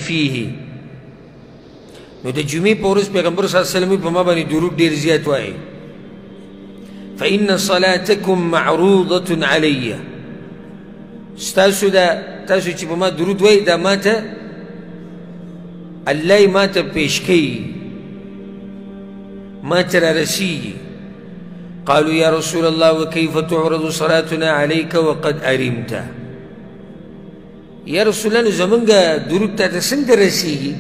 فيه. نو د جمعې په ورځ پیغمبر صلی الله علیه وسلم په ما باندې درود ډېر زیات وایي. فإن صلاتكم معروضة علي. ستاسو تاسو چې په ما درود وایي دا ماته الله یې ماته پیش کوي، ماته رارسیږي. قالوا يا رسول الله وكيف تعرض صلاتنا عليك وقد أرمت. یا رسول الله زمونږ درود تا ته څنګه رسیږي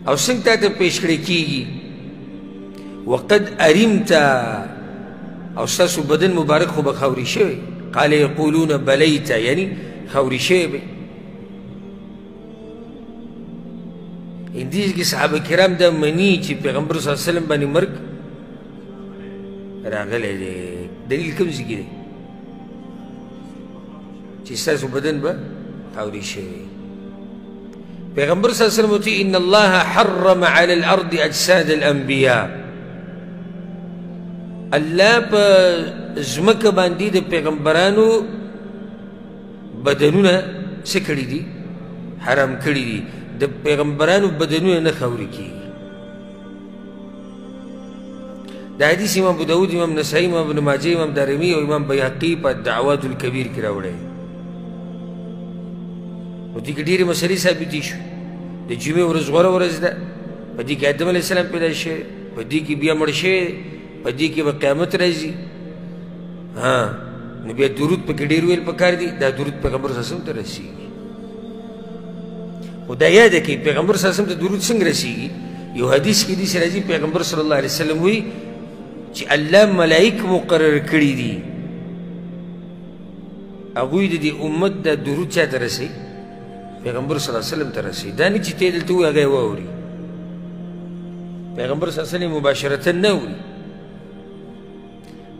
او څنګه تا ته پیش کړی کېږي؟ وقد أرمت، او ستاسو بدن مبارک خو به خاوري شوی. قال یقولون بلیت، یعنی خاوري شوی به. دې کې صحابه کرام دا مني چې پیغمبر صلی الله علیه وسلم باندې مرګ راغلی دی. دلیل کوم ځای کې دی چې ستاسو بدن به خاوري شوی. پیغمبر صلی الله علیه وسلم وایي ان الله حرم على الارض اجساد الانبیاء. الله په ځمکه باندې د پیغمبرانو بدنونه څه کړي دي؟ حرام کړي دي. د پیغمبرانو بدنونه نه خاوري کېږي. دا حدیث امام ابو داود، امام نسائی، امام ابن ماجه، امام دارمی او امام بیهقي په دعوات الکبیر کې راوړی. نو دې کې ډېرې مسلې ثابتې شوې. د جمعې ورځ غوره ورځ ده، په دې کې آدم علیه السلام پیدا شوی، په دې کې بیا مړ شوی، په دې کې به قیامت راځي. نو بیا درود پکې ډېر ویل پکار دي. دا درود پیغمبر صلی الله علیه وسلم ته رسېږي. خو دا یاده کړئ پیغمبر صلی الله علیه وسلم ته درود څنګه رسېږي. یو حدیث کې داسې راځي پیغمبر صلی الله علیه وسلم وایي چې الله ملائک مقرر کړي دي، هغوی د دې امت دا درود چا ته رسوي؟ پیغمبر صلی الله علیه وسلم ته رسوي. دا نه چې ته یې دلته ووایي هغه یې واوري. پیغمبر صلی الله علیه وسلم مباشرتا نه اوري،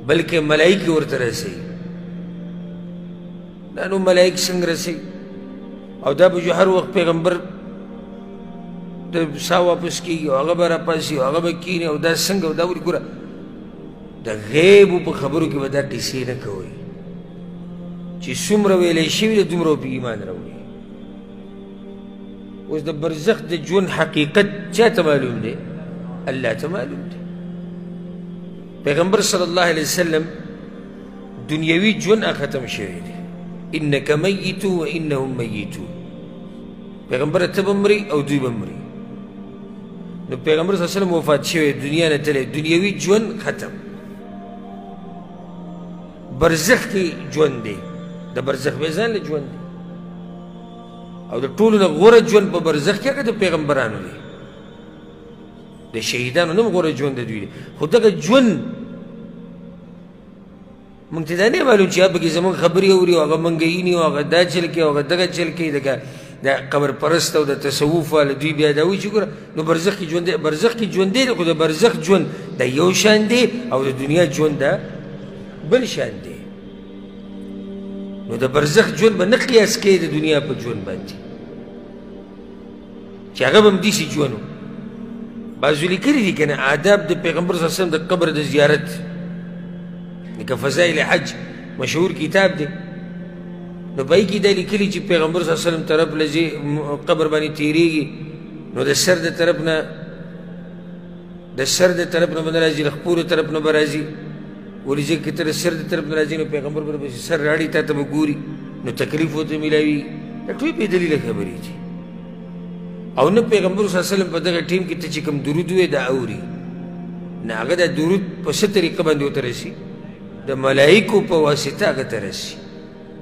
بلکې ملائک ورته رسوي. دا نو ملائک څنګه رسوي؟ او دا به جو هر وخت پیغمبر د سا واپس کېږي او هغه به راپاسي او هغه به کښېني او دا څنګه او دا ولې ګوره د غیبو په خبرو کې به دا ټیسې نه کوئ چې څومره ویلی شوي ده دومره په ایمان راوړي. اوس د برزخ د ژوند حقیقت چا ته معلوم دی؟ الله ته معلوم دی. پیغمبر صلی الله علیه وسلم دنیوي ژوند ختم شوی دی. انک میت و انهم میتون. پیغمبر ته به مري او دوی به مري. نو پیغمبر صلی الله علیه وسلم وفات شوی، دنیا نه تللی، دنیوي ژوند ختم. برزخ کې ژوند دی، د برزخ میزان له ژوند دی. او د ټولو نه غوره ژوند په برزخ کې هغه د پیغمبرانو دی. د شهیدانو نه غوره ژوند د دوی دی. خو دغه ژوند موږ ته دا نه معلوم چې هغه پکې زموږ خبرې اوري او هغه موږ ویني او هغه دا چل کوي او هغه دغه چل کوي. د قبر پرست او د تصوف والا دوی بیا دا وایي چې ګوره نو برزخ کې ژوند دی. برزخ کې ژوند دی، خو د برزخ ژوند دا یو شان دی او د دنیا ژوند دا بل شان دی. نو د برزخ ژوند به نه قیاس کوي د دنیا په ژوند باندې چې هغه به همداسې ژوند و. بعضو لیکلي دي که نه آداب د پیغمبر صلی الله علیه وسلم د قبر د زیارت، لکه فضایل حج مشهور کتاب دی. نو په هغې کې دا لیکلي چې پیغمبر صلی الله علیه وسلم طرف له قبر باندې تېرېږي، نو د سر د طرف نه به نه راځي، د خپو د طرف نه به راځي. ولې ځکه که ته د سر د طرف نه راځي نو پیغمبر به پسې سر راړي، تا ته به ګوري، نو تکلیف ورته میلاوي. دا ټول بې دلیله خبرې دي. او نه پیغمبر صلی الله علیه وسلم په دغه ټیم کې ته چې کوم درود وایې دا اوري، نه هغه دا درود په څه طریقه باندې ورته رسي؟ د ملایکو په واسطه هغه ته رسي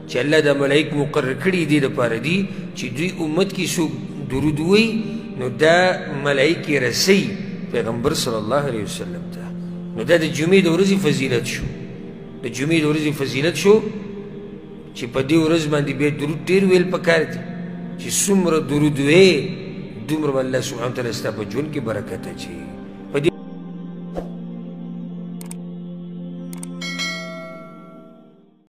چې الله دا ملایک مقرر کړي دي دپاره دي چې دوی امت کې څوک درود وایي نو دا ملایک یې رسوي پیغمبر صلی الله علیه وسلم ته. نو دا د جمعې د ورځې فضیلت شو. د جمعې د ورځې فضیلت شو چې په دې ورځ باندې بیا درود ډېر ویل پکار دي چې څومره درود ویې دومره به الله سبحانه وتعالی ستا په ژوند کې برکت اچوي.